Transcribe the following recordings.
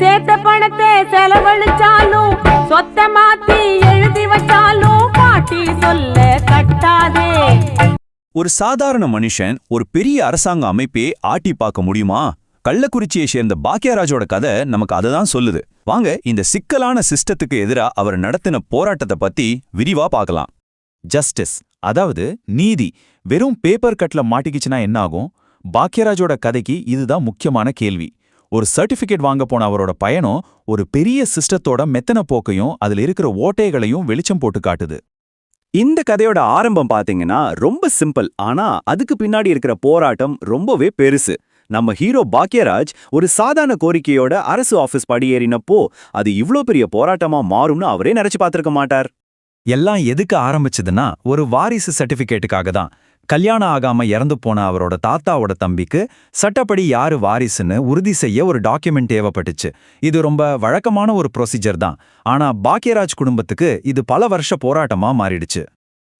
சேர்த்த பணத்தை செலவழிச்சாலும் சொத்த மாத்தி எழுதி வச்சாலும் பாட்டி சொல்ல கட்டாதே. ஒரு சாதாரண மனுஷன் ஒரு பெரிய அரசாங்க அமைப்பே ஆட்டி பார்க்க முடியுமா? கள்ளக்குறிச்சியை சேர்ந்த பாக்கியராஜோட கதை நமக்கு அததான் சொல்லுது. வாங்க இந்த சிக்கலான சிஸ்டத்துக்கு எதிரா அவர் நடத்தின போராட்டத்தை பத்தி விரிவா பார்க்கலாம். ஜஸ்டிஸ், அதாவது நீதி, வெறும் பேப்பர் கட்ல மாட்டிக்கிச்சுன்னா என்ன ஆகும்? பாக்கியராஜோட கதைக்கு இதுதான் முக்கியமான கேள்வி. ஒரு சர்டிபிகேட் வாங்க போன அவரோட பயணம் ஒரு பெரிய சிஸ்டத்தோட மெத்தன போக்கையும் அதுல இருக்கிற ஓட்டைகளையும் வெளிச்சம் போட்டு காட்டுது. இந்த கதையோட ஆரம்பம் பாத்தீங்கன்னா ரொம்ப சிம்பிள், ஆனா அதுக்கு பின்னாடி இருக்கிற போராட்டம் ரொம்பவே பெருசு. நம்ம ஹீரோ பாக்கியராஜ் ஒரு சாதாரண கோரிக்கையோட அரசு ஆபீஸ் படியேறினப்போ அது இவ்ளோ பெரிய போராட்டமா மாறும்னு அவரே நினைச்சு பார்த்திருக்க மாட்டார். எல்லாம் எதுக்கு ஆரம்பிச்சதுன்னா ஒரு வாரிசு சர்டிபிகேட்டுக்காக தான். கல்யாணம் ஆகாம இறந்து போன அவரோட தாத்தாவோட தம்பிக்கு சட்டப்படி யாரு வாரிசுன்னு உறுதி செய்ய ஒரு டாக்குமெண்ட் தேவைப்பட்டுச்சு. இது ரொம்ப வழக்கமான ஒரு ப்ரொசீஜர் தான். ஆனா பாக்கியராஜ் குடும்பத்துக்கு இது பல வருஷ போராட்டமா மாறிடுச்சு.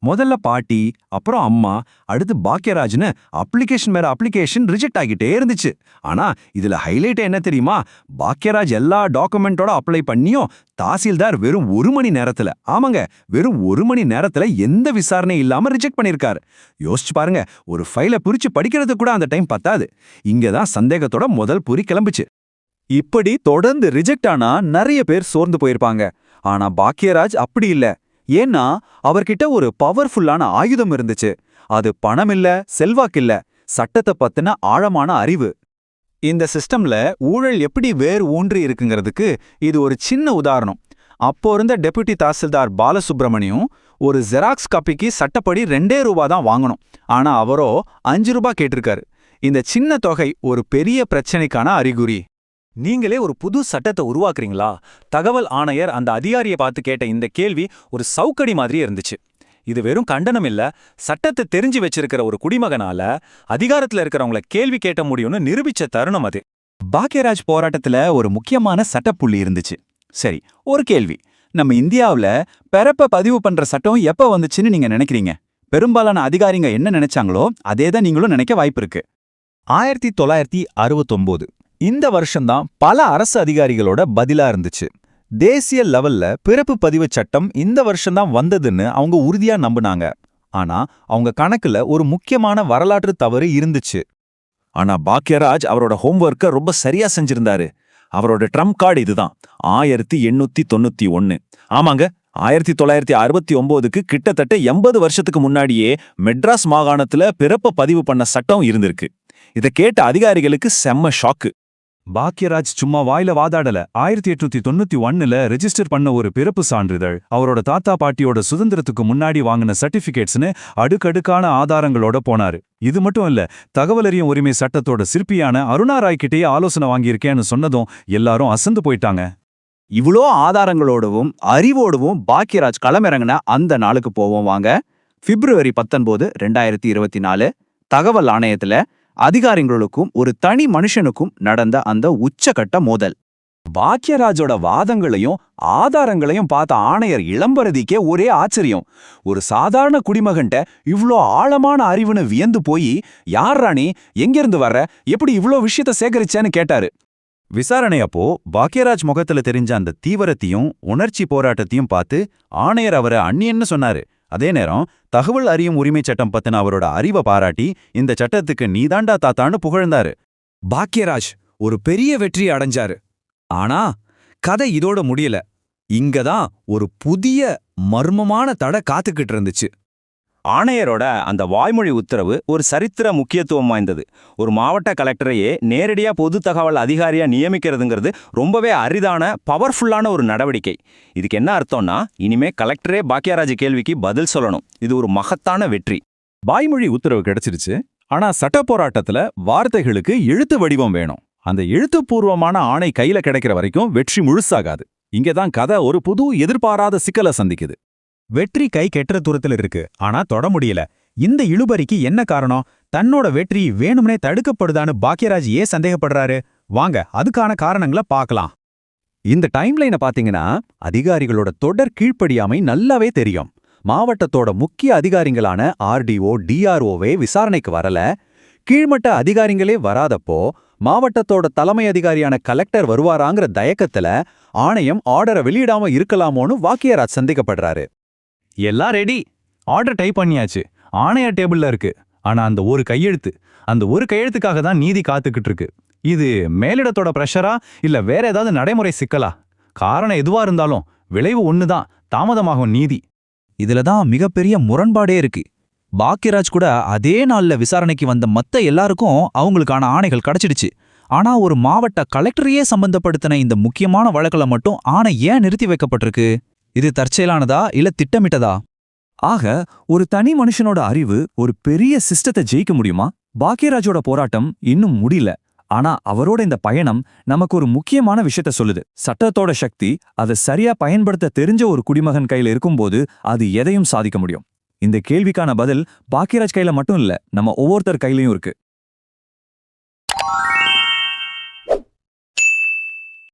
முதல்ல பாட்டி, அப்புறம் அம்மா, அடுத்து பாக்கியராஜ்னு அப்ளிகேஷன் மேல அப்ளிகேஷன் ரிஜெக்ட் ஆகிட்டே இருந்துச்சு. ஆனா இதுல ஹைலைட் என்ன தெரியுமா? பாக்கியராஜ் எல்லா டாக்குமெண்டோட அப்ளை பண்ணியும் தாசில்தார் வெறும் 1 மணி நேரத்துல, ஆமாங்க வெறும் 1 மணி நேரத்துல எந்த விசாரணை இல்லாம ரிஜெக்ட் பண்ணிருக்காரு. யோசிச்சு பாருங்க, ஒரு ஃபைலை பிரிச்சு படிக்கிறது கூட அந்த டைம் பத்தாது. இங்கதான் சந்தேகத்தோட முதல் புரி கிளம்புச்சு. இப்படி தொடர்ந்து ரிஜெக்ட் ஆனா நிறைய பேர் சோர்ந்து போயிருப்பாங்க. ஆனா பாக்கியராஜ் அப்படி இல்ல. ஏன்னா அவர்கிட்ட ஒரு பவர்ஃபுல்லான ஆயுதம் இருந்துச்சு. அது பணம் இல்ல, செல்வாக்கில்ல, சட்டத்தை பத்தின ஆழமான அறிவு. இந்த சிஸ்டம்ல ஊழல் எப்படி வேர் ஊன்றி இருக்குங்கிறதுக்கு இது ஒரு சின்ன உதாரணம். அப்போ இருந்த டெபுட்டி தாசில்தார் பாலசுப்ரமணியம் ஒரு ஜெராக்ஸ் காப்பிக்கு சட்டப்படி 2 ரூபா தான் வாங்கணும். ஆனா அவரோ 5 ரூபா கேட்டிருக்காரு. இந்த சின்ன தொகை ஒரு பெரிய பிரச்சனைக்கான அறிகுறி. நீங்களே ஒரு புது சட்டத்தை உருவாக்குறீங்களா? தகவல் ஆணையர் அந்த அதிகாரியை பார்த்து கேட்ட இந்த கேள்வி ஒரு சவுக்கடி மாதிரி இருந்துச்சு. இது வெறும் கண்டனம் இல்ல, சட்டத்தை தெரிஞ்சு வச்சிருக்கிற ஒரு குடிமகனால அதிகாரத்துல இருக்கிறவங்கள கேள்வி கேட்ட முடியும்னு நிரூபிச்ச தருணம் அது. பாக்கியராஜ் போராட்டத்துல ஒரு முக்கியமான சட்டப்புள்ளி இருந்துச்சு. சரி, ஒரு கேள்வி. நம்ம இந்தியாவுல பிறப்ப பதிவு பண்ற சட்டம் எப்ப வந்துச்சுன்னு நீங்க நினைக்கிறீங்க? பெரும்பாலான அதிகாரிங்க என்ன நினைச்சாங்களோ அதேதான் நீங்களும் நினைக்க வாய்ப்பு இருக்கு. 1969 இந்த வருஷம்தான் பல அரசு அதிகாரிகளோட பதிலா இருந்துச்சு. தேசிய லெவல்ல பிறப்பு பதிவு சட்டம் இந்த வருஷம்தான் வந்ததுன்னு அவங்க உறுதியா நம்புனாங்க. ஆனா அவங்க கணக்குல ஒரு முக்கியமான வரலாற்று தவறு இருந்துச்சு. ஆனா பாக்கியராஜ் அவரோட ஹோம்வொர்க்க ரொம்ப சரியா செஞ்சிருந்தாரு. அவரோட ட்ரம்ப் கார்டு இதுதான், 1891. ஆமாங்க, 1969க்கு கிட்டத்தட்ட 80 வருஷத்துக்கு முன்னாடியே மெட்ராஸ் மாகாணத்துல பிறப்ப பதிவு பண்ண சட்டம் இருந்திருக்கு. இதை கேட்ட அதிகாரிகளுக்கு செம்ம ஷாக்கு. பாக்கியராஜ் சும்மா வாயில வாதாடல. 1891ல ரெஜிஸ்டர் பண்ண ஒரு பிறப்பு சான்றிதழ், அவரோட தாத்தா பாட்டியோட சுதந்திரத்துக்கு முன்னாடி வாங்கின சர்டிபிகேட்ஸ்னு அடுக்கடுக்கான ஆதாரங்களோட போனாரு. இது மட்டும் இல்ல, தகவல் அறியும் உரிமை சட்டத்தோட சிற்பியான அருணா ராய் கிட்டேயே ஆலோசனை வாங்கியிருக்கேன்னு சொன்னதும் எல்லாரும் அசந்து போயிட்டாங்க. இவ்வளோ ஆதாரங்களோடவும் அறிவோடவும் பாக்கியராஜ் களமிறங்கின அந்த நாளுக்கு போவோம் வாங்க. பிப்ரவரி 19, 2024 தகவல் ஆணையத்துல அதிகாரிகளுக்கும் ஒரு தனி மனுஷனுக்கும் நடந்த அந்த உச்சகட்ட மோதல். பாக்கியராஜோட வாதங்களையும் ஆதாரங்களையும் பார்த்த ஆணையர் இளம்பரதிக்கே ஒரே ஆச்சரியம். ஒரு சாதாரண குடிமகன்ட்ட இவ்ளோ ஆழமான அறிவுன்னு வியந்து போய், யார் ராணி, எங்கிருந்து வர்ற, எப்படி இவ்ளோ விஷயத்த சேகரிச்சேன்னு கேட்டாரு. விசாரணை அப்போ பாக்கியராஜ் முகத்துல தெரிஞ்ச அந்த தீவிரத்தையும் உணர்ச்சி போராட்டத்தையும் பார்த்து ஆணையர் அவரை அந்நியன்னு சொன்னாரு. அதே நேரம் தகவல் அறியும் உரிமை சட்டம் பத்தின அவரோட அறிவை பாராட்டி இந்த சட்டத்துக்கு நீதாண்டா தாத்தான்னு புகழ்ந்தாரு. பாக்கியராஜ் ஒரு பெரிய வெற்றி அடைஞ்சாரு. ஆனா கதை இதோட முடியல. இங்கதான் ஒரு புதிய மர்மமான தடை காத்துக்கிட்டு இருந்துச்சு. ஆணையரோட அந்த வாய்மொழி உத்தரவு ஒரு சரித்திர முக்கியத்துவம் வாய்ந்தது. ஒரு மாவட்ட கலெக்டரையே நேரடியா பொது தகவல் அதிகாரியா நியமிக்கிறதுங்கிறது ரொம்பவே அரிதான பவர்ஃபுல்லான ஒரு நடவடிக்கை. இதுக்கு என்ன அர்த்தம்னா, இனிமே கலெக்டரே பாக்கியராஜ் கேள்விக்கு பதில் சொல்லணும். இது ஒரு மகத்தான வெற்றி. வாய்மொழி உத்தரவு கிடைச்சிருச்சு. ஆனா சட்ட போராட்டத்துல வார்த்தைகளுக்கு எழுத்து வடிவம் வேணும். அந்த எழுத்துப்பூர்வமான ஆணை கையில கிடைக்கிற வரைக்கும் வெற்றி முழுசாகாது. இங்கதான் கதை ஒரு புது எதிர்பாராத சிக்கலை சந்திக்குது. வெற்றி கை கெட்டுற தூரத்துல இருக்கு, ஆனா தொட முடியல. இந்த இழுபறிக்கு என்ன காரணம்? தன்னோட வெற்றி வேணும்னே தடுக்கப்படுதான்னு பாக்கியராஜ் ஏன் சந்தேகப்படுறாரு? வாங்க அதுக்கான காரணங்களை பார்க்கலாம். இந்த டைம்லைனை பாத்தீங்கன்னா அதிகாரிகளோட தொடர் கீழ்ப்படியாமை நல்லாவே தெரியும். மாவட்டத்தோட முக்கிய அதிகாரிகளான ஆர்டிஓ, டிஆர்ஓவே விசாரணைக்கு வரல. கீழ்மட்ட அதிகாரிகளே வராதப்போ மாவட்டத்தோட தலைமை அதிகாரியான கலெக்டர் வருவாராங்கிற தயக்கத்துல ஆணையம் ஆர்டரை வெளியிடாம இருக்கலாமோன்னு வாக்கியராஜ் சந்தேகப்படுறாரு. எல்லாம் ரெடி, ஆர்டர் டைப் பண்ணியாச்சு, ஆணையர் டேபிள்ல இருக்கு. ஆனா அந்த ஒரு கையெழுத்துக்காக தான் நீதி காத்துக்கிட்டு இருக்கு. இது மேலிடத்தோட பிரஷரா இல்ல வேற ஏதாவது நடைமுறை சிக்கலா? காரணம் எதுவா இருந்தாலும் விளைவு ஒண்ணுதான், தாமதமாகும் நீதி. இதுலதான் மிகப்பெரிய முரண்பாடே இருக்கு. பாக்கியராஜ் கூட அதே நாள்ல விசாரணைக்கு வந்த மத்த எல்லாருக்கும் அவங்களுக்கான ஆணைகள் கிடைச்சிடுச்சு. ஆனா ஒரு மாவட்ட கலெக்டரையே சம்பந்தப்படுத்தின இந்த முக்கியமான வழக்குல மட்டும் ஆணை ஏன் நிறுத்தி வைக்கப்பட்டிருக்கு? இது தற்செயலானதா இல்ல திட்டமிட்டதா? ஆக ஒரு தனி மனுஷனோட அறிவு ஒரு பெரிய சிஸ்டத்தை ஜெயிக்க முடியுமா? பாக்கியராஜோட போராட்டம் இன்னும் முடியல. ஆனா அவரோட இந்த பயணம் நமக்கு ஒரு முக்கியமான விஷயத்த சொல்லுது. சட்டத்தோட சக்தி அதை சரியா பயன்படுத்த தெரிஞ்ச ஒரு குடிமகன் கையில இருக்கும்போது அது எதையும் சாதிக்க முடியும். இந்த கேள்விக்கான பதில் பாக்கியராஜ் கையில மட்டும் இல்ல, நம்ம ஒவ்வொருத்தர் கையிலயும் இருக்கு.